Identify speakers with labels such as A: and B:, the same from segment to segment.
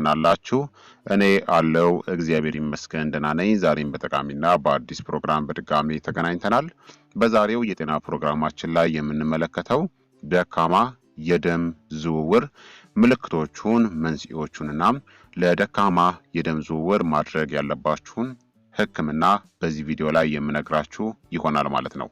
A: ናላችሁ እኔ አለው እግዚአብሔር ይመስገን ደህና ነኝ። ዛሬም በጠቃሚና በአዲስ ፕሮግራም በድጋሚ ተገናኝተናል። በዛሬው የጤና ፕሮግራማችን ላይ የምንመለከተው ደካማ የደም ዝውውር ምልክቶቹን፣ መንስኤዎቹንና ለደካማ የደም ዝውውር ማድረግ ያለባችሁን ሕክምና በዚህ ቪዲዮ ላይ የምነግራችሁ ይሆናል ማለት ነው።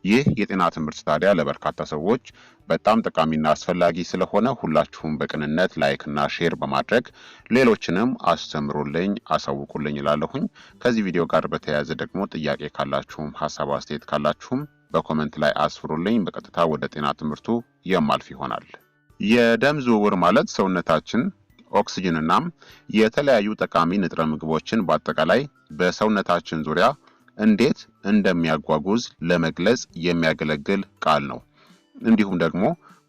A: ይህ የጤና ትምህርት ታዲያ ለበርካታ ሰዎች በጣም ጠቃሚና አስፈላጊ ስለሆነ ሁላችሁም በቅንነት ላይክና ሼር በማድረግ ሌሎችንም አስተምሩልኝ፣ አሳውቁልኝ እላለሁኝ። ከዚህ ቪዲዮ ጋር በተያያዘ ደግሞ ጥያቄ ካላችሁም ሀሳብ አስተያየት ካላችሁም በኮመንት ላይ አስፍሩልኝ። በቀጥታ ወደ ጤና ትምህርቱ የማልፍ ይሆናል። የደም ዝውውር ማለት ሰውነታችን ኦክሲጅንና የተለያዩ ጠቃሚ ንጥረ ምግቦችን በአጠቃላይ በሰውነታችን ዙሪያ እንዴት እንደሚያጓጉዝ ለመግለጽ የሚያገለግል ቃል ነው። እንዲሁም ደግሞ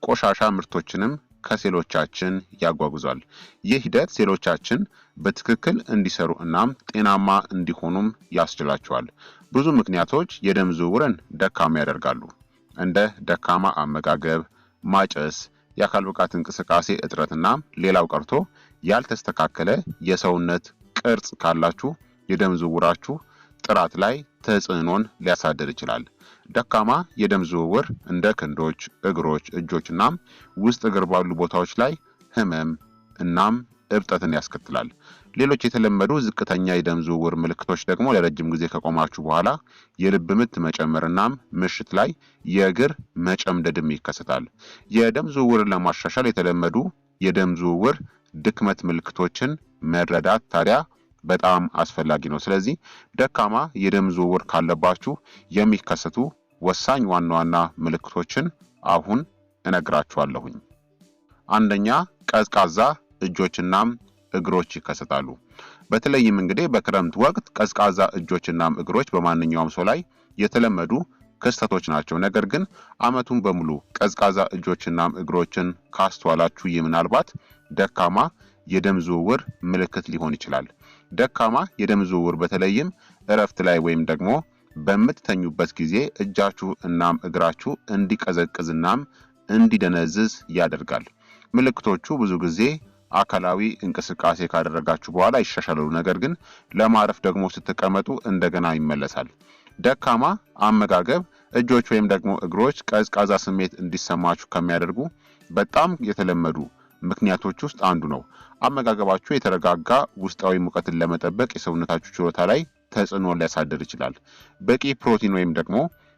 A: ቆሻሻ ምርቶችንም ከሴሎቻችን ያጓጉዛል። ይህ ሂደት ሴሎቻችን በትክክል እንዲሰሩ እናም ጤናማ እንዲሆኑም ያስችላቸዋል። ብዙ ምክንያቶች የደም ዝውውርን ደካማ ያደርጋሉ። እንደ ደካማ አመጋገብ፣ ማጨስ፣ የአካል ብቃት እንቅስቃሴ እጥረትና ሌላው ቀርቶ ያልተስተካከለ የሰውነት ቅርጽ ካላችሁ የደም ዝውውራችሁ ጥራት ላይ ተጽዕኖን ሊያሳድር ይችላል። ደካማ የደም ዝውውር እንደ ክንዶች፣ እግሮች፣ እጆችና ውስጥ እግር ባሉ ቦታዎች ላይ ህመም እናም እብጠትን ያስከትላል። ሌሎች የተለመዱ ዝቅተኛ የደም ዝውውር ምልክቶች ደግሞ ለረጅም ጊዜ ከቆማችሁ በኋላ የልብ ምት መጨመርናም ምሽት ላይ የእግር መጨምደድም ይከሰታል። የደም ዝውውርን ለማሻሻል የተለመዱ የደም ዝውውር ድክመት ምልክቶችን መረዳት ታዲያ በጣም አስፈላጊ ነው። ስለዚህ ደካማ የደም ዝውውር ካለባችሁ የሚከሰቱ ወሳኝ ዋና ዋና ምልክቶችን አሁን እነግራችኋለሁኝ። አንደኛ፣ ቀዝቃዛ እጆችናም እግሮች ይከሰታሉ። በተለይም እንግዲህ በክረምት ወቅት ቀዝቃዛ እጆችናም እግሮች በማንኛውም ሰው ላይ የተለመዱ ክስተቶች ናቸው። ነገር ግን ዓመቱን በሙሉ ቀዝቃዛ እጆችናም እግሮችን ካስተዋላችሁ ይህ ምናልባት ደካማ የደም ዝውውር ምልክት ሊሆን ይችላል። ደካማ የደም ዝውውር በተለይም እረፍት ላይ ወይም ደግሞ በምትተኙበት ጊዜ እጃችሁ እናም እግራችሁ እንዲቀዘቅዝናም እንዲደነዝዝ ያደርጋል። ምልክቶቹ ብዙ ጊዜ አካላዊ እንቅስቃሴ ካደረጋችሁ በኋላ ይሻሻላሉ። ነገር ግን ለማረፍ ደግሞ ስትቀመጡ እንደገና ይመለሳል። ደካማ አመጋገብ እጆች ወይም ደግሞ እግሮች ቀዝቃዛ ስሜት እንዲሰማችሁ ከሚያደርጉ በጣም የተለመዱ ምክንያቶች ውስጥ አንዱ ነው። አመጋገባችሁ የተረጋጋ ውስጣዊ ሙቀትን ለመጠበቅ የሰውነታችሁ ችሎታ ላይ ተጽዕኖ ሊያሳድር ይችላል። በቂ ፕሮቲን ወይም ደግሞ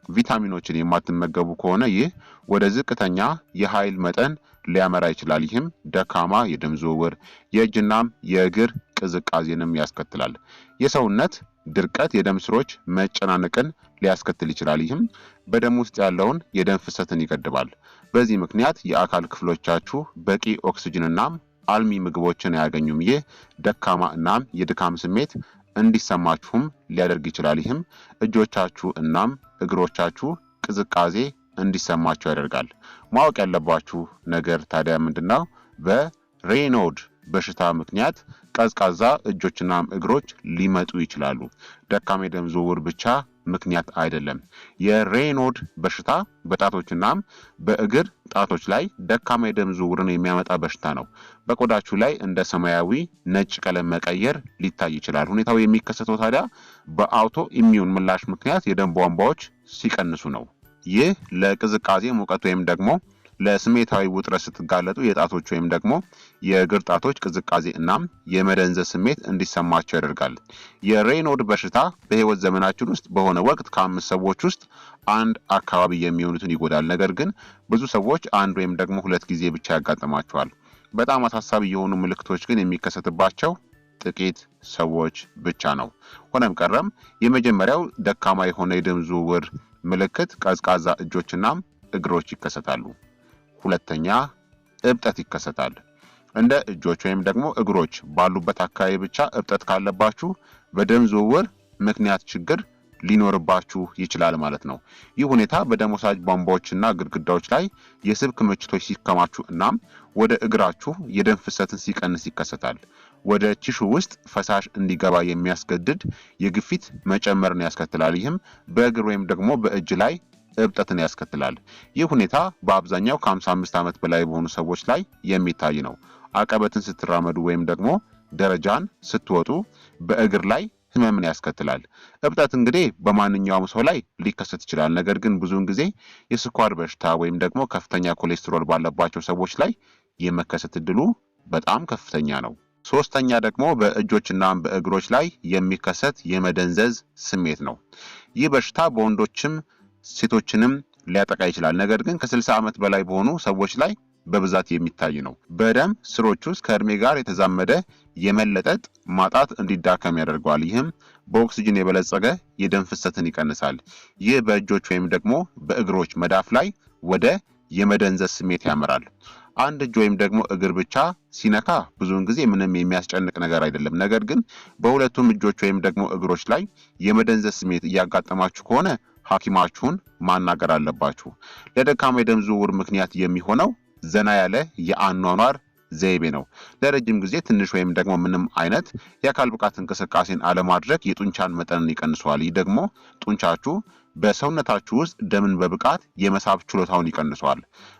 A: ቪታሚኖችን የማትመገቡ ከሆነ ይህ ወደ ዝቅተኛ የኃይል መጠን ሊያመራ ይችላል። ይህም ደካማ የደም ዝውውር፣ የእጅናም የእግር ቅዝቃዜንም ያስከትላል። የሰውነት ድርቀት የደም ስሮች መጨናነቅን ሊያስከትል ይችላል። ይህም በደም ውስጥ ያለውን የደም ፍሰትን ይገድባል። በዚህ ምክንያት የአካል ክፍሎቻችሁ በቂ ኦክሲጅንናም አልሚ ምግቦችን አያገኙም። ይህ ደካማ እናም የድካም ስሜት እንዲሰማችሁም ሊያደርግ ይችላል። ይህም እጆቻችሁ እናም እግሮቻችሁ ቅዝቃዜ እንዲሰማችሁ ያደርጋል። ማወቅ ያለባችሁ ነገር ታዲያ ምንድነው? በሬኖድ በሽታ ምክንያት ቀዝቃዛ እጆችናም እግሮች ሊመጡ ይችላሉ። ደካማ የደም ዝውውር ብቻ ምክንያት አይደለም። የሬኖድ በሽታ በጣቶችናም በእግር ጣቶች ላይ ደካማ የደም ዝውውርን የሚያመጣ በሽታ ነው። በቆዳችሁ ላይ እንደ ሰማያዊ ነጭ ቀለም መቀየር ሊታይ ይችላል። ሁኔታው የሚከሰተው ታዲያ በአውቶ ኢሚዩን ምላሽ ምክንያት የደም ቧንቧዎች ሲቀንሱ ነው። ይህ ለቅዝቃዜ ሙቀት ወይም ደግሞ ለስሜታዊ ውጥረት ስትጋለጡ የጣቶች ወይም ደግሞ የእግር ጣቶች ቅዝቃዜ እናም የመደንዘዝ ስሜት እንዲሰማቸው ያደርጋል። የሬኖድ በሽታ በህይወት ዘመናችን ውስጥ በሆነ ወቅት ከ5 ሰዎች ውስጥ አንድ አካባቢ የሚሆኑትን ይጎዳል። ነገር ግን ብዙ ሰዎች አንድ ወይም ደግሞ 2 ጊዜ ብቻ ያጋጥማቸዋል። በጣም አሳሳቢ የሆኑ ምልክቶች ግን የሚከሰትባቸው ጥቂት ሰዎች ብቻ ነው። ሆነም ቀረም የመጀመሪያው ደካማ የሆነ የደም ዝውውር ምልክት ቀዝቃዛ እጆችናም እግሮች ይከሰታሉ። ሁለተኛ፣ እብጠት ይከሰታል። እንደ እጆች ወይም ደግሞ እግሮች ባሉበት አካባቢ ብቻ እብጠት ካለባችሁ በደም ዝውውር ምክንያት ችግር ሊኖርባችሁ ይችላል ማለት ነው። ይህ ሁኔታ በደም ወሳጅ ቧንቧዎችና ግድግዳዎች ላይ የስብ ክምችቶች ሲከማቹ እናም ወደ እግራችሁ የደም ፍሰትን ሲቀንስ ይከሰታል። ወደ ቲሹ ውስጥ ፈሳሽ እንዲገባ የሚያስገድድ የግፊት መጨመርን ያስከትላል። ይህም በእግር ወይም ደግሞ በእጅ ላይ እብጠትን ያስከትላል። ይህ ሁኔታ በአብዛኛው ከ55 ዓመት በላይ በሆኑ ሰዎች ላይ የሚታይ ነው። አቀበትን ስትራመዱ ወይም ደግሞ ደረጃን ስትወጡ በእግር ላይ ህመምን ያስከትላል። እብጠት እንግዲህ በማንኛውም ሰው ላይ ሊከሰት ይችላል። ነገር ግን ብዙውን ጊዜ የስኳር በሽታ ወይም ደግሞ ከፍተኛ ኮሌስትሮል ባለባቸው ሰዎች ላይ የመከሰት እድሉ በጣም ከፍተኛ ነው። ሶስተኛ ደግሞ በእጆችና በእግሮች ላይ የሚከሰት የመደንዘዝ ስሜት ነው። ይህ በሽታ በወንዶችም ሴቶችንም ሊያጠቃ ይችላል። ነገር ግን ከ60 ዓመት በላይ በሆኑ ሰዎች ላይ በብዛት የሚታይ ነው። በደም ስሮች ውስጥ ከእድሜ ጋር የተዛመደ የመለጠጥ ማጣት እንዲዳከም ያደርገዋል። ይህም በኦክሲጅን የበለጸገ የደም ፍሰትን ይቀንሳል። ይህ በእጆች ወይም ደግሞ በእግሮች መዳፍ ላይ ወደ የመደንዘዝ ስሜት ያመራል። አንድ እጅ ወይም ደግሞ እግር ብቻ ሲነካ ብዙውን ጊዜ ምንም የሚያስጨንቅ ነገር አይደለም። ነገር ግን በሁለቱም እጆች ወይም ደግሞ እግሮች ላይ የመደንዘዝ ስሜት እያጋጠማችሁ ከሆነ ሐኪማችሁን ማናገር አለባችሁ። ለደካማ የደም ዝውውር ምክንያት የሚሆነው ዘና ያለ የአኗኗር ዘይቤ ነው። ለረጅም ጊዜ ትንሽ ወይም ደግሞ ምንም አይነት የአካል ብቃት እንቅስቃሴን አለማድረግ የጡንቻን መጠንን ይቀንሰዋል። ይህ ደግሞ ጡንቻችሁ በሰውነታችሁ ውስጥ ደምን በብቃት የመሳብ ችሎታውን ይቀንሰዋል።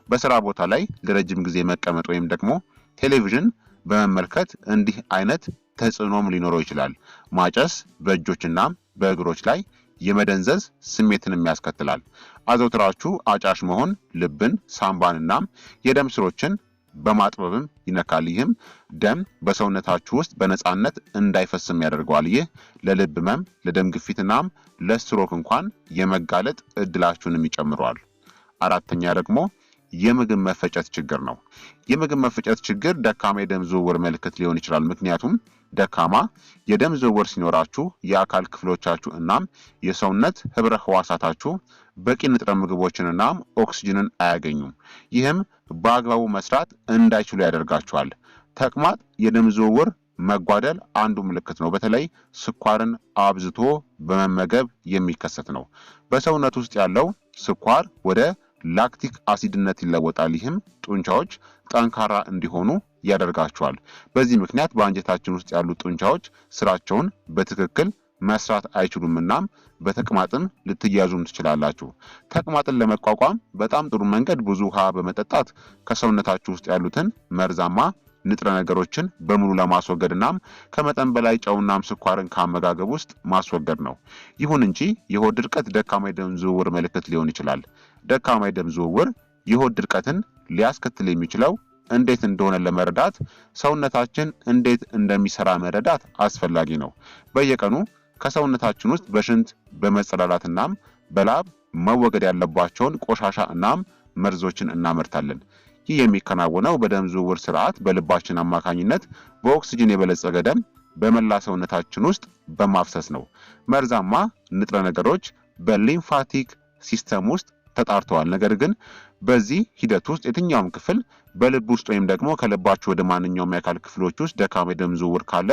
A: በስራ ቦታ ላይ ለረጅም ጊዜ መቀመጥ ወይም ደግሞ ቴሌቪዥን በመመልከት እንዲህ አይነት ተጽዕኖም ሊኖረው ይችላል። ማጨስ በእጆችና በእግሮች ላይ የመደንዘዝ ስሜትንም ያስከትላል። አዘውትራችሁ አጫሽ መሆን ልብን፣ ሳምባንና የደም ስሮችን በማጥበብም ይነካል። ይህም ደም በሰውነታችሁ ውስጥ በነፃነት እንዳይፈስም ያደርገዋል። ይህ ለልብ ህመም፣ ለደም ግፊትናም ለስትሮክ እንኳን የመጋለጥ እድላችሁንም ይጨምረዋል። አራተኛ ደግሞ የምግብ መፈጨት ችግር ነው። የምግብ መፈጨት ችግር ደካማ የደም ዝውውር ምልክት ሊሆን ይችላል። ምክንያቱም ደካማ የደም ዝውውር ሲኖራችሁ የአካል ክፍሎቻችሁ እናም የሰውነት ህብረ ህዋሳታችሁ በቂ ንጥረ ምግቦችን እናም ኦክሲጅንን አያገኙም። ይህም በአግባቡ መስራት እንዳይችሉ ያደርጋቸዋል። ተቅማጥ የደም ዝውውር መጓደል አንዱ ምልክት ነው። በተለይ ስኳርን አብዝቶ በመመገብ የሚከሰት ነው። በሰውነት ውስጥ ያለው ስኳር ወደ ላክቲክ አሲድነት ይለወጣል። ይህም ጡንቻዎች ጠንካራ እንዲሆኑ ያደርጋቸዋል። በዚህ ምክንያት በአንጀታችን ውስጥ ያሉ ጡንቻዎች ስራቸውን በትክክል መስራት አይችሉም። እናም በተቅማጥም ልትያዙም ትችላላችሁ። ተቅማጥን ለመቋቋም በጣም ጥሩ መንገድ ብዙ ውሃ በመጠጣት ከሰውነታችሁ ውስጥ ያሉትን መርዛማ ንጥረ ነገሮችን በሙሉ ለማስወገድ እናም ከመጠን በላይ ጨውናም ስኳርን ከአመጋገብ ውስጥ ማስወገድ ነው። ይሁን እንጂ የሆድ ድርቀት ደካማ የደም ዝውውር ምልክት ሊሆን ይችላል። ደካማ የደም ዝውውር የሆድ ድርቀትን ሊያስከትል የሚችለው እንዴት እንደሆነ ለመረዳት ሰውነታችን እንዴት እንደሚሰራ መረዳት አስፈላጊ ነው። በየቀኑ ከሰውነታችን ውስጥ በሽንት በመጸዳዳት እናም በላብ መወገድ ያለባቸውን ቆሻሻ እናም መርዞችን እናመርታለን። ይህ የሚከናወነው በደም ዝውውር ስርዓት በልባችን አማካኝነት በኦክሲጅን የበለጸገ ደም በመላ ሰውነታችን ውስጥ በማፍሰስ ነው። መርዛማ ንጥረ ነገሮች በሊምፋቲክ ሲስተም ውስጥ ተጣርተዋል። ነገር ግን በዚህ ሂደት ውስጥ የትኛውም ክፍል በልብ ውስጥ ወይም ደግሞ ከልባችሁ ወደ ማንኛውም የአካል ክፍሎች ውስጥ ደካማ የደም ዝውውር ካለ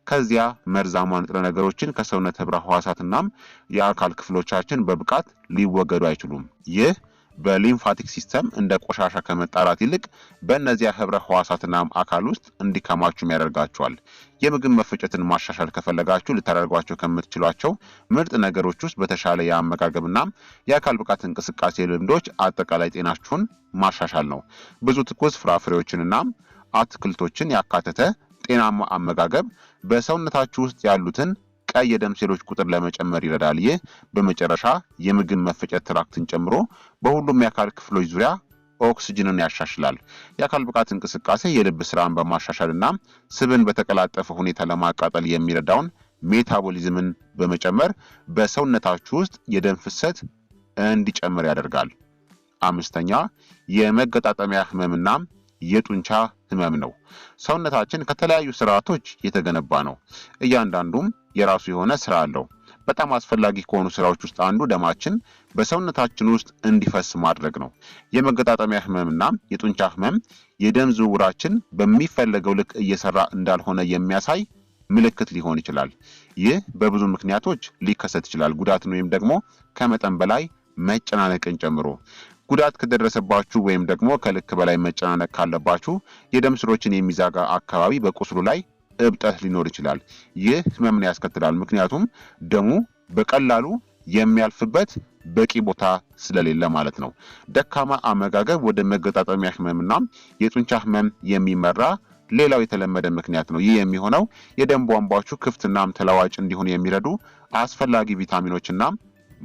A: ከዚያ መርዛማ ንጥረ ነገሮችን ከሰውነት ህብረ ህዋሳትናም የአካል ክፍሎቻችን በብቃት ሊወገዱ አይችሉም። ይህ በሊምፋቲክ ሲስተም እንደ ቆሻሻ ከመጣራት ይልቅ በእነዚያ ህብረ ህዋሳትና አካል ውስጥ እንዲከማቹም ያደርጋቸዋል። የምግብ መፈጨትን ማሻሻል ከፈለጋችሁ ልታደርጓቸው ከምትችሏቸው ምርጥ ነገሮች ውስጥ በተሻለ የአመጋገብና የአካል ብቃት እንቅስቃሴ ልምዶች አጠቃላይ ጤናችሁን ማሻሻል ነው። ብዙ ትኩስ ፍራፍሬዎችንና አትክልቶችን ያካተተ ጤናማ አመጋገብ በሰውነታችሁ ውስጥ ያሉትን ቀይ የደም ሴሎች ቁጥር ለመጨመር ይረዳል። ይህ በመጨረሻ የምግብ መፈጨት ትራክትን ጨምሮ በሁሉም የአካል ክፍሎች ዙሪያ ኦክሲጅንን ያሻሽላል። የአካል ብቃት እንቅስቃሴ የልብ ስራን በማሻሻልና ስብን በተቀላጠፈ ሁኔታ ለማቃጠል የሚረዳውን ሜታቦሊዝምን በመጨመር በሰውነታችሁ ውስጥ የደም ፍሰት እንዲጨምር ያደርጋል። አምስተኛ የመገጣጠሚያ ህመምና የጡንቻ ህመም ነው። ሰውነታችን ከተለያዩ ስርዓቶች የተገነባ ነው። እያንዳንዱም የራሱ የሆነ ስራ አለው። በጣም አስፈላጊ ከሆኑ ስራዎች ውስጥ አንዱ ደማችን በሰውነታችን ውስጥ እንዲፈስ ማድረግ ነው። የመገጣጠሚያ ህመምና የጡንቻ ህመም የደም ዝውውራችን በሚፈለገው ልክ እየሰራ እንዳልሆነ የሚያሳይ ምልክት ሊሆን ይችላል። ይህ በብዙ ምክንያቶች ሊከሰት ይችላል። ጉዳትን ወይም ደግሞ ከመጠን በላይ መጨናነቅን ጨምሮ ጉዳት ከደረሰባችሁ ወይም ደግሞ ከልክ በላይ መጨናነቅ ካለባችሁ የደም ስሮችን የሚዛጋ አካባቢ በቁስሉ ላይ እብጠት ሊኖር ይችላል። ይህ ህመምን ያስከትላል። ምክንያቱም ደሙ በቀላሉ የሚያልፍበት በቂ ቦታ ስለሌለ ማለት ነው። ደካማ አመጋገብ ወደ መገጣጠሚያ ህመምና የጡንቻ ህመም የሚመራ ሌላው የተለመደ ምክንያት ነው። ይህ የሚሆነው የደም ቧንቧዎቹ ክፍትናም ተለዋጭ እንዲሆኑ የሚረዱ አስፈላጊ ቪታሚኖችና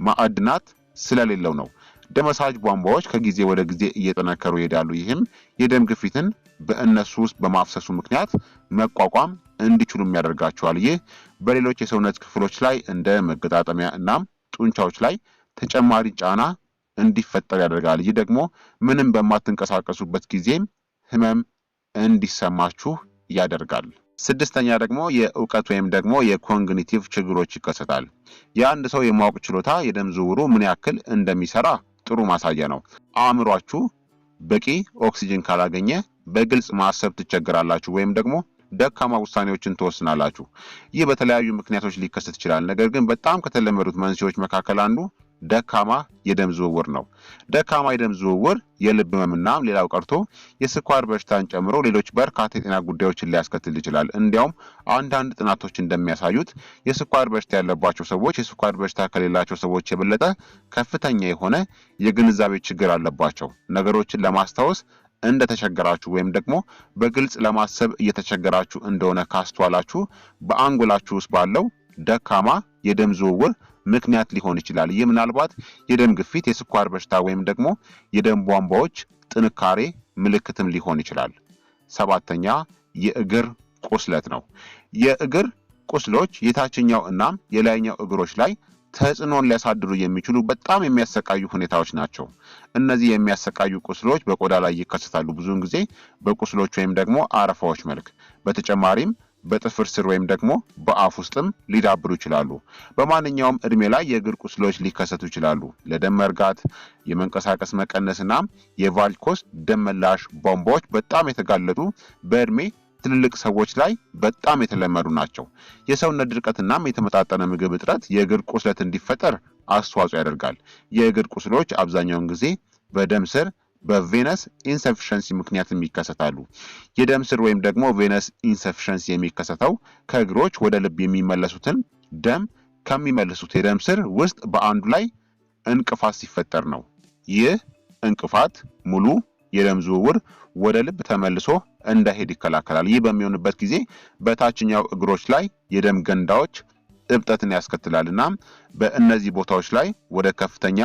A: ማዕድናት ስለሌለው ነው። ደም መሳጅ ቧንቧዎች ከጊዜ ወደ ጊዜ እየጠነከሩ ይሄዳሉ። ይህም የደም ግፊትን በእነሱ ውስጥ በማፍሰሱ ምክንያት መቋቋም እንዲችሉም ያደርጋቸዋል። ይህ በሌሎች የሰውነት ክፍሎች ላይ እንደ መገጣጠሚያ እናም ጡንቻዎች ላይ ተጨማሪ ጫና እንዲፈጠር ያደርጋል። ይህ ደግሞ ምንም በማትንቀሳቀሱበት ጊዜም ህመም እንዲሰማችሁ ያደርጋል። ስድስተኛ ደግሞ የእውቀት ወይም ደግሞ የኮግኒቲቭ ችግሮች ይከሰታል። የአንድ ሰው የማወቅ ችሎታ የደም ዝውውሩ ምን ያክል እንደሚሰራ ጥሩ ማሳያ ነው። አእምሯችሁ በቂ ኦክሲጅን ካላገኘ በግልጽ ማሰብ ትቸገራላችሁ ወይም ደግሞ ደካማ ውሳኔዎችን ትወስናላችሁ። ይህ በተለያዩ ምክንያቶች ሊከሰት ይችላል። ነገር ግን በጣም ከተለመዱት መንስኤዎች መካከል አንዱ ደካማ የደም ዝውውር ነው። ደካማ የደም ዝውውር የልብ ህመምና ሌላው ቀርቶ የስኳር በሽታን ጨምሮ ሌሎች በርካታ የጤና ጉዳዮችን ሊያስከትል ይችላል። እንዲያውም አንዳንድ ጥናቶች እንደሚያሳዩት የስኳር በሽታ ያለባቸው ሰዎች የስኳር በሽታ ከሌላቸው ሰዎች የበለጠ ከፍተኛ የሆነ የግንዛቤ ችግር አለባቸው። ነገሮችን ለማስታወስ እንደተቸገራችሁ ወይም ደግሞ በግልጽ ለማሰብ እየተቸገራችሁ እንደሆነ ካስተዋላችሁ በአንጎላችሁ ውስጥ ባለው ደካማ የደም ዝውውር ምክንያት ሊሆን ይችላል። ይህ ምናልባት የደም ግፊት፣ የስኳር በሽታ ወይም ደግሞ የደም ቧንቧዎች ጥንካሬ ምልክትም ሊሆን ይችላል። ሰባተኛ የእግር ቁስለት ነው። የእግር ቁስሎች የታችኛው እናም የላይኛው እግሮች ላይ ተጽዕኖን ሊያሳድሩ የሚችሉ በጣም የሚያሰቃዩ ሁኔታዎች ናቸው። እነዚህ የሚያሰቃዩ ቁስሎች በቆዳ ላይ ይከሰታሉ፣ ብዙውን ጊዜ በቁስሎች ወይም ደግሞ አረፋዎች መልክ። በተጨማሪም በጥፍር ስር ወይም ደግሞ በአፍ ውስጥም ሊዳብሩ ይችላሉ። በማንኛውም እድሜ ላይ የእግር ቁስሎች ሊከሰቱ ይችላሉ። ለደም መርጋት፣ የመንቀሳቀስ መቀነስና የቫልኮስ ደም መላሽ ቧንቧዎች በጣም የተጋለጡ በእድሜ ትልልቅ ሰዎች ላይ በጣም የተለመዱ ናቸው። የሰውነት ድርቀትናም የተመጣጠነ ምግብ እጥረት የእግር ቁስለት እንዲፈጠር አስተዋጽኦ ያደርጋል። የእግር ቁስሎች አብዛኛውን ጊዜ በደም ስር በቬነስ ኢንሰፊሸንሲ ምክንያትም ይከሰታሉ። የደም ስር ወይም ደግሞ ቬነስ ኢንሰፊሸንሲ የሚከሰተው ከእግሮች ወደ ልብ የሚመለሱትን ደም ከሚመልሱት የደም ስር ውስጥ በአንዱ ላይ እንቅፋት ሲፈጠር ነው። ይህ እንቅፋት ሙሉ የደም ዝውውር ወደ ልብ ተመልሶ እንዳይሄድ ይከላከላል። ይህ በሚሆንበት ጊዜ በታችኛው እግሮች ላይ የደም ገንዳዎች እብጠትን ያስከትላል እና በእነዚህ ቦታዎች ላይ ወደ ከፍተኛ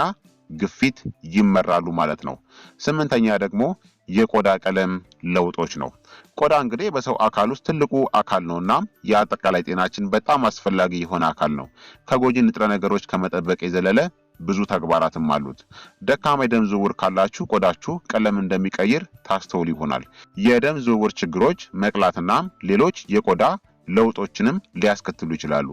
A: ግፊት ይመራሉ ማለት ነው። ስምንተኛ ደግሞ የቆዳ ቀለም ለውጦች ነው። ቆዳ እንግዲህ በሰው አካል ውስጥ ትልቁ አካል ነውና የአጠቃላይ ጤናችን በጣም አስፈላጊ የሆነ አካል ነው። ከጎጂ ንጥረ ነገሮች ከመጠበቅ የዘለለ ብዙ ተግባራትም አሉት። ደካማ የደም ዝውውር ካላችሁ ቆዳችሁ ቀለም እንደሚቀይር ታስተውሉ ይሆናል። የደም ዝውውር ችግሮች መቅላትና ሌሎች የቆዳ ለውጦችንም ሊያስከትሉ ይችላሉ።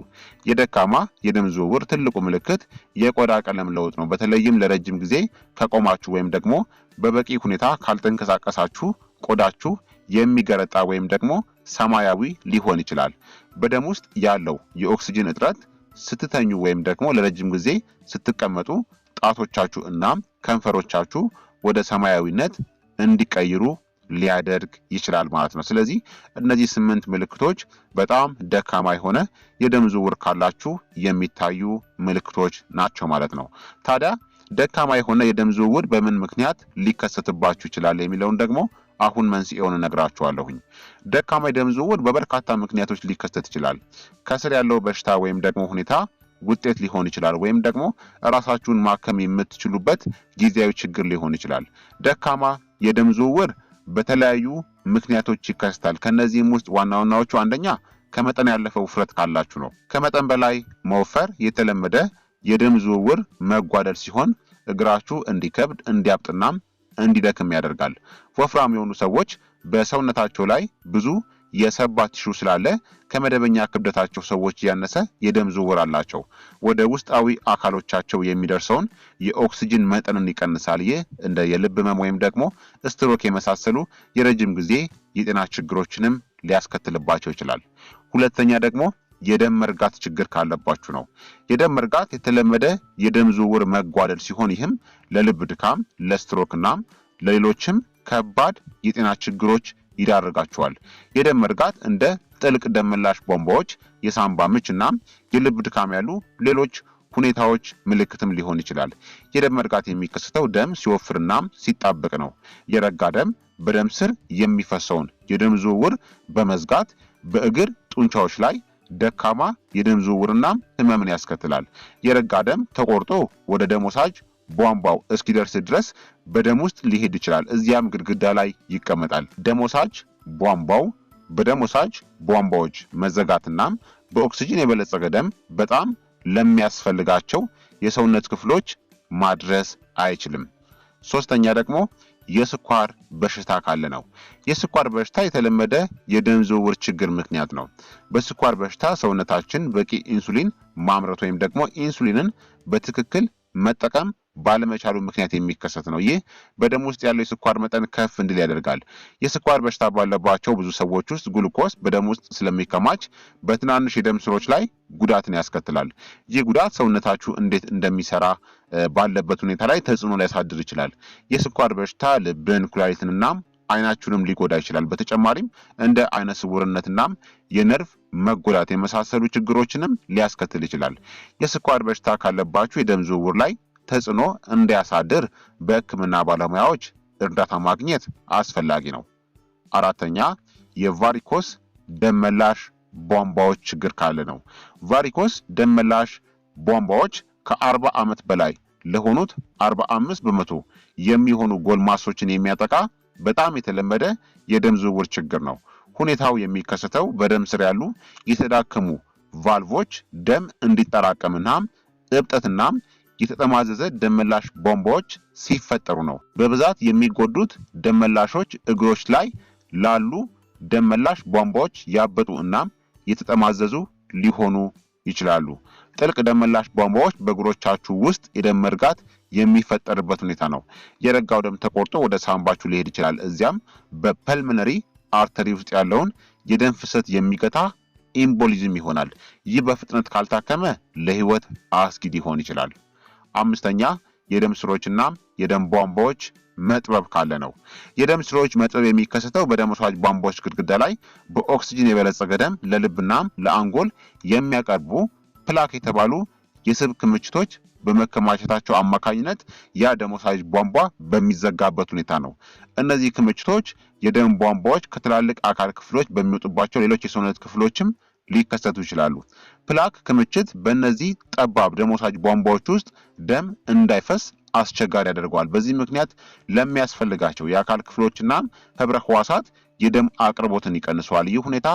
A: የደካማ የደም ዝውውር ትልቁ ምልክት የቆዳ ቀለም ለውጥ ነው። በተለይም ለረጅም ጊዜ ከቆማችሁ ወይም ደግሞ በበቂ ሁኔታ ካልተንቀሳቀሳችሁ ቆዳችሁ የሚገረጣ ወይም ደግሞ ሰማያዊ ሊሆን ይችላል። በደም ውስጥ ያለው የኦክሲጅን እጥረት ስትተኙ ወይም ደግሞ ለረጅም ጊዜ ስትቀመጡ ጣቶቻችሁ እና ከንፈሮቻችሁ ወደ ሰማያዊነት እንዲቀይሩ ሊያደርግ ይችላል ማለት ነው። ስለዚህ እነዚህ 8 ምልክቶች በጣም ደካማ የሆነ የደም ዝውውር ካላችሁ የሚታዩ ምልክቶች ናቸው ማለት ነው። ታዲያ ደካማ የሆነ የደም ዝውውር በምን ምክንያት ሊከሰትባችሁ ይችላል የሚለውን ደግሞ አሁን መንስኤውን እነግራችኋለሁኝ። ደካማ የደም ዝውውር በበርካታ ምክንያቶች ሊከሰት ይችላል። ከስር ያለው በሽታ ወይም ደግሞ ሁኔታ ውጤት ሊሆን ይችላል፣ ወይም ደግሞ ራሳችሁን ማከም የምትችሉበት ጊዜያዊ ችግር ሊሆን ይችላል። ደካማ የደም ዝውውር በተለያዩ ምክንያቶች ይከሰታል። ከነዚህም ውስጥ ዋና ዋናዎቹ አንደኛ ከመጠን ያለፈ ውፍረት ካላችሁ ነው። ከመጠን በላይ መወፈር የተለመደ የደም ዝውውር መጓደል ሲሆን እግራችሁ እንዲከብድ እንዲያብጥና እንዲደክም ያደርጋል። ወፍራም የሆኑ ሰዎች በሰውነታቸው ላይ ብዙ የሰባ ቲሹ ስላለ ከመደበኛ ክብደታቸው ሰዎች ያነሰ የደም ዝውውር አላቸው። ወደ ውስጣዊ አካሎቻቸው የሚደርሰውን የኦክሲጅን መጠንን ይቀንሳል። ይህ እንደ የልብ ህመም ወይም ደግሞ ስትሮክ የመሳሰሉ የረጅም ጊዜ የጤና ችግሮችንም ሊያስከትልባቸው ይችላል። ሁለተኛ ደግሞ የደም መርጋት ችግር ካለባችሁ ነው። የደም መርጋት የተለመደ የደም ዝውውር መጓደል ሲሆን ይህም ለልብ ድካም፣ ለስትሮክና ለሌሎችም ከባድ የጤና ችግሮች ይዳርጋቸዋል። የደም መርጋት እንደ ጥልቅ ደም መላሽ ቧንቧዎች፣ የሳምባ ምች እና የልብ ድካም ያሉ ሌሎች ሁኔታዎች ምልክትም ሊሆን ይችላል። የደም መርጋት የሚከሰተው ደም ሲወፍርና ሲጣበቅ ነው። የረጋ ደም በደም ስር የሚፈሰውን የደም ዝውውር በመዝጋት በእግር ጡንቻዎች ላይ ደካማ የደም ዝውውርና ህመምን ያስከትላል። የረጋ ደም ተቆርጦ ወደ ደም ወሳጅ ቧንቧው እስኪደርስ ድረስ በደም ውስጥ ሊሄድ ይችላል። እዚያም ግድግዳ ላይ ይቀመጣል። ደም ወሳጅ ቧንቧው በደም ወሳጅ ቧንቧዎች መዘጋትና በኦክሲጅን የበለጸገ ደም በጣም ለሚያስፈልጋቸው የሰውነት ክፍሎች ማድረስ አይችልም። ሶስተኛ ደግሞ የስኳር በሽታ ካለ ነው። የስኳር በሽታ የተለመደ የደም ዝውውር ችግር ምክንያት ነው። በስኳር በሽታ ሰውነታችን በቂ ኢንሱሊን ማምረት ወይም ደግሞ ኢንሱሊንን በትክክል መጠቀም ባለመቻሉ ምክንያት የሚከሰት ነው። ይህ በደም ውስጥ ያለው የስኳር መጠን ከፍ እንዲል ያደርጋል። የስኳር በሽታ ባለባቸው ብዙ ሰዎች ውስጥ ግሉኮስ በደም ውስጥ ስለሚከማች በትናንሽ የደም ስሮች ላይ ጉዳትን ያስከትላል። ይህ ጉዳት ሰውነታችሁ እንዴት እንደሚሰራ ባለበት ሁኔታ ላይ ተጽዕኖ ሊያሳድር ይችላል። የስኳር በሽታ ልብን፣ ኩላሊትንና አይናችሁንም ሊጎዳ ይችላል። በተጨማሪም እንደ አይነ ስውርነትና የነርቭ መጎዳት የመሳሰሉ ችግሮችንም ሊያስከትል ይችላል። የስኳር በሽታ ካለባችሁ የደም ዝውውር ላይ ተጽዕኖ እንዳያሳድር በሕክምና ባለሙያዎች እርዳታ ማግኘት አስፈላጊ ነው። አራተኛ የቫሪኮስ ደም መላሽ ቧንቧዎች ችግር ካለ ነው። ቫሪኮስ ደም መላሽ ቧንቧዎች ከ40 ዓመት በላይ ለሆኑት 45 በመቶ የሚሆኑ ጎልማሶችን የሚያጠቃ በጣም የተለመደ የደም ዝውውር ችግር ነው። ሁኔታው የሚከሰተው በደም ስር ያሉ የተዳከሙ ቫልቮች ደም እንዲጠራቀምና እብጠትና የተጠማዘዘ ደም መላሽ ቧንቧዎች ሲፈጠሩ ነው። በብዛት የሚጎዱት ደም መላሾች እግሮች ላይ ላሉ ደም መላሽ ቧንቧዎች ያበጡ እና የተጠማዘዙ ሊሆኑ ይችላሉ። ጥልቅ ደም መላሽ ቧንቧዎች በእግሮቻችሁ ውስጥ የደም መርጋት የሚፈጠርበት ሁኔታ ነው። የረጋው ደም ተቆርጦ ወደ ሳምባችሁ ሊሄድ ይችላል። እዚያም በፐልመነሪ አርተሪ ውስጥ ያለውን የደም ፍሰት የሚገታ ኢምቦሊዝም ይሆናል። ይህ በፍጥነት ካልታከመ ለህይወት አስጊ ሊሆን ይችላል። አምስተኛ የደም ስሮችና የደም ቧንቧዎች መጥበብ ካለ ነው። የደም ስሮች መጥበብ የሚከሰተው በደም ወሳጅ ቧንቧዎች ግድግዳ ላይ በኦክሲጅን የበለጸገ ደም ለልብና ለአንጎል የሚያቀርቡ ፕላክ የተባሉ የስብ ክምችቶች በመከማቸታቸው አማካኝነት ያ ደም ወሳጅ ቧንቧ በሚዘጋበት ሁኔታ ነው። እነዚህ ክምችቶች የደም ቧንቧዎች ከትላልቅ አካል ክፍሎች በሚወጡባቸው ሌሎች የሰውነት ክፍሎችም ሊከሰቱ ይችላሉ። ፕላክ ክምችት በእነዚህ ጠባብ ደም ወሳጅ ቧንቧዎች ውስጥ ደም እንዳይፈስ አስቸጋሪ ያደርገዋል። በዚህ ምክንያት ለሚያስፈልጋቸው የአካል ክፍሎችና ህብረ ህዋሳት የደም አቅርቦትን ይቀንሰዋል። ይህ ሁኔታ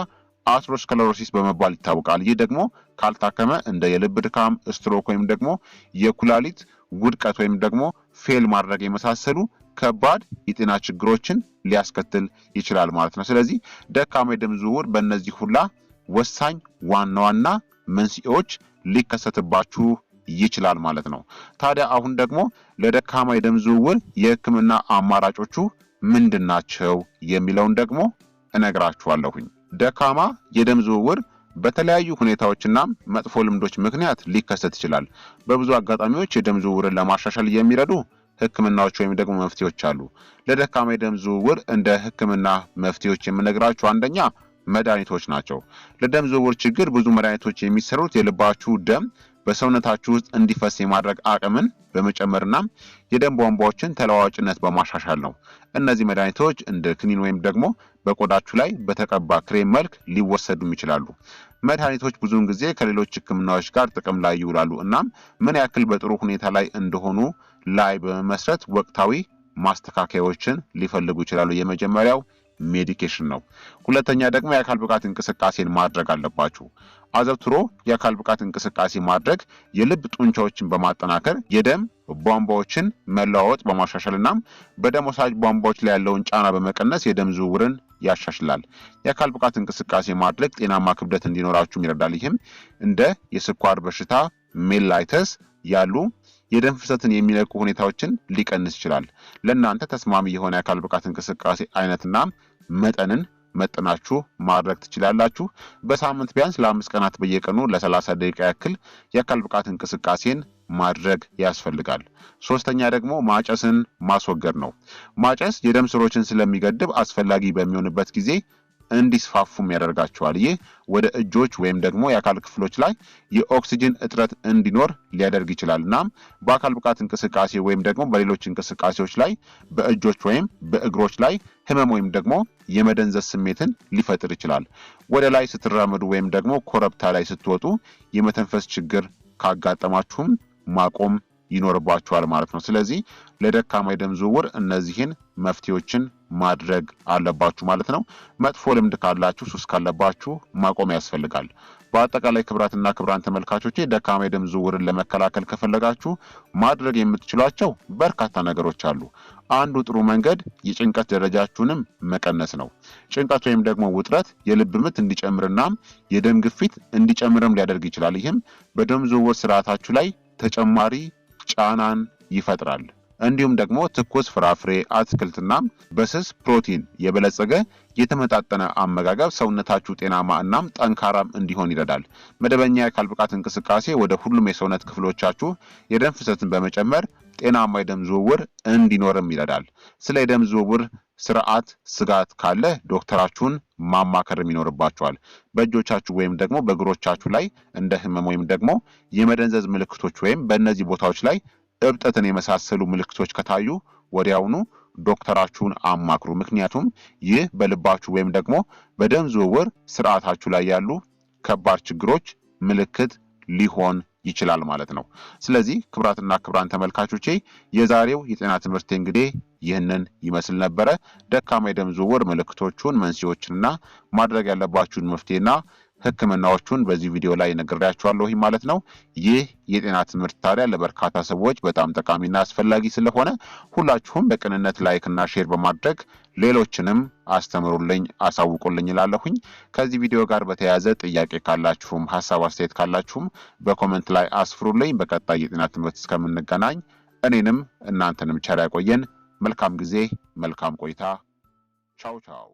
A: አትሮስክለሮሲስ በመባል ይታወቃል። ይህ ደግሞ ካልታከመ እንደ የልብ ድካም፣ ስትሮክ ወይም ደግሞ የኩላሊት ውድቀት ወይም ደግሞ ፌል ማድረግ የመሳሰሉ ከባድ የጤና ችግሮችን ሊያስከትል ይችላል ማለት ነው። ስለዚህ ደካማ የደም ዝውውር በእነዚህ ሁላ ወሳኝ ዋና ዋና መንስኤዎች ሊከሰትባችሁ ይችላል ማለት ነው። ታዲያ አሁን ደግሞ ለደካማ የደም ዝውውር የህክምና አማራጮቹ ምንድናቸው የሚለውን ደግሞ እነግራችኋለሁኝ። ደካማ የደም ዝውውር በተለያዩ ሁኔታዎችና መጥፎ ልምዶች ምክንያት ሊከሰት ይችላል። በብዙ አጋጣሚዎች የደም ዝውውርን ለማሻሻል የሚረዱ ህክምናዎች ወይም ደግሞ መፍትሄዎች አሉ። ለደካማ የደም ዝውውር እንደ ህክምና መፍትሄዎች የምነግራችሁ አንደኛ መድኃኒቶች ናቸው። ለደም ዝውውር ችግር ብዙ መድኃኒቶች የሚሰሩት የልባችሁ ደም በሰውነታችሁ ውስጥ እንዲፈስ የማድረግ አቅምን በመጨመርና የደም ቧንቧዎችን ተለዋዋጭነት በማሻሻል ነው። እነዚህ መድኃኒቶች እንደ ክኒን ወይም ደግሞ በቆዳችሁ ላይ በተቀባ ክሬም መልክ ሊወሰዱም ይችላሉ። መድኃኒቶች ብዙውን ጊዜ ከሌሎች ህክምናዎች ጋር ጥቅም ላይ ይውላሉ። እናም ምን ያክል በጥሩ ሁኔታ ላይ እንደሆኑ ላይ በመመስረት ወቅታዊ ማስተካከያዎችን ሊፈልጉ ይችላሉ። የመጀመሪያው ሜዲኬሽን ነው። ሁለተኛ ደግሞ የአካል ብቃት እንቅስቃሴን ማድረግ አለባችሁ። አዘውትሮ የአካል ብቃት እንቅስቃሴ ማድረግ የልብ ጡንቻዎችን በማጠናከር የደም ቧንቧዎችን መለዋወጥ በማሻሻልና በደም ወሳጅ ቧንቧዎች ላይ ያለውን ጫና በመቀነስ የደም ዝውውርን ያሻሽላል። የአካል ብቃት እንቅስቃሴ ማድረግ ጤናማ ክብደት እንዲኖራችሁ ይረዳል። ይህም እንደ የስኳር በሽታ፣ ሜላይተስ ያሉ የደም ፍሰትን የሚለቁ ሁኔታዎችን ሊቀንስ ይችላል። ለእናንተ ተስማሚ የሆነ የአካል ብቃት እንቅስቃሴ አይነትና መጠንን መጠናችሁ ማድረግ ትችላላችሁ። በሳምንት ቢያንስ ለ5 ቀናት በየቀኑ ለ30 ደቂቃ ያክል የአካል ብቃት እንቅስቃሴን ማድረግ ያስፈልጋል። ሶስተኛ ደግሞ ማጨስን ማስወገድ ነው። ማጨስ የደም ስሮችን ስለሚገድብ አስፈላጊ በሚሆንበት ጊዜ እንዲስፋፉም ያደርጋቸዋል። ይህ ወደ እጆች ወይም ደግሞ የአካል ክፍሎች ላይ የኦክሲጅን እጥረት እንዲኖር ሊያደርግ ይችላል። እናም በአካል ብቃት እንቅስቃሴ ወይም ደግሞ በሌሎች እንቅስቃሴዎች ላይ በእጆች ወይም በእግሮች ላይ ህመም ወይም ደግሞ የመደንዘዝ ስሜትን ሊፈጥር ይችላል። ወደ ላይ ስትራመዱ ወይም ደግሞ ኮረብታ ላይ ስትወጡ የመተንፈስ ችግር ካጋጠማችሁም ማቆም ይኖርባችኋል ማለት ነው። ስለዚህ ለደካማ የደም ዝውውር እነዚህን መፍትሄዎችን ማድረግ አለባችሁ ማለት ነው። መጥፎ ልምድ ካላችሁ፣ ሱስ ካለባችሁ ማቆም ያስፈልጋል። በአጠቃላይ ክቡራትና ክቡራን ተመልካቾቼ ደካማ የደም ዝውውርን ለመከላከል ከፈለጋችሁ ማድረግ የምትችሏቸው በርካታ ነገሮች አሉ። አንዱ ጥሩ መንገድ የጭንቀት ደረጃችሁንም መቀነስ ነው። ጭንቀት ወይም ደግሞ ውጥረት የልብ ምት እንዲጨምርናም የደም ግፊት እንዲጨምርም ሊያደርግ ይችላል። ይህም በደም ዝውውር ስርዓታችሁ ላይ ተጨማሪ ጫናን ይፈጥራል። እንዲሁም ደግሞ ትኩስ ፍራፍሬ፣ አትክልትና በስስ ፕሮቲን የበለጸገ የተመጣጠነ አመጋገብ ሰውነታችሁ ጤናማ እናም ጠንካራም እንዲሆን ይረዳል። መደበኛ የአካል ብቃት እንቅስቃሴ ወደ ሁሉም የሰውነት ክፍሎቻችሁ የደም ፍሰትን በመጨመር ጤናማ የደም ዝውውር እንዲኖርም ይረዳል። ስለ የደም ዝውውር ስርዓት ስጋት ካለ ዶክተራችሁን ማማከርም ይኖርባችኋል። በእጆቻችሁ ወይም ደግሞ በእግሮቻችሁ ላይ እንደ ህመም ወይም ደግሞ የመደንዘዝ ምልክቶች ወይም በእነዚህ ቦታዎች ላይ እብጠትን የመሳሰሉ ምልክቶች ከታዩ ወዲያውኑ ዶክተራችሁን አማክሩ። ምክንያቱም ይህ በልባችሁ ወይም ደግሞ በደም ዝውውር ስርዓታችሁ ላይ ያሉ ከባድ ችግሮች ምልክት ሊሆን ይችላል ማለት ነው። ስለዚህ ክቡራትና ክቡራን ተመልካቾቼ የዛሬው የጤና ትምህርት እንግዲህ ይህንን ይመስል ነበረ። ደካማ የደም ዝውውር ምልክቶቹን፣ መንስኤዎችንና ማድረግ ያለባችሁን መፍትሄና ህክምናዎቹን በዚህ ቪዲዮ ላይ ነግሬያችኋለሁ ማለት ነው። ይህ የጤና ትምህርት ታዲያ ለበርካታ ሰዎች በጣም ጠቃሚና አስፈላጊ ስለሆነ ሁላችሁም በቅንነት ላይክ እና ሼር በማድረግ ሌሎችንም አስተምሩልኝ፣ አሳውቁልኝ እላለሁኝ። ከዚህ ቪዲዮ ጋር በተያያዘ ጥያቄ ካላችሁም ሀሳብ አስተያየት ካላችሁም በኮሜንት ላይ አስፍሩልኝ። በቀጣይ የጤና ትምህርት እስከምንገናኝ እኔንም እናንተንም ቸር ያቆየን። መልካም ጊዜ፣ መልካም ቆይታ። ቻው ቻው።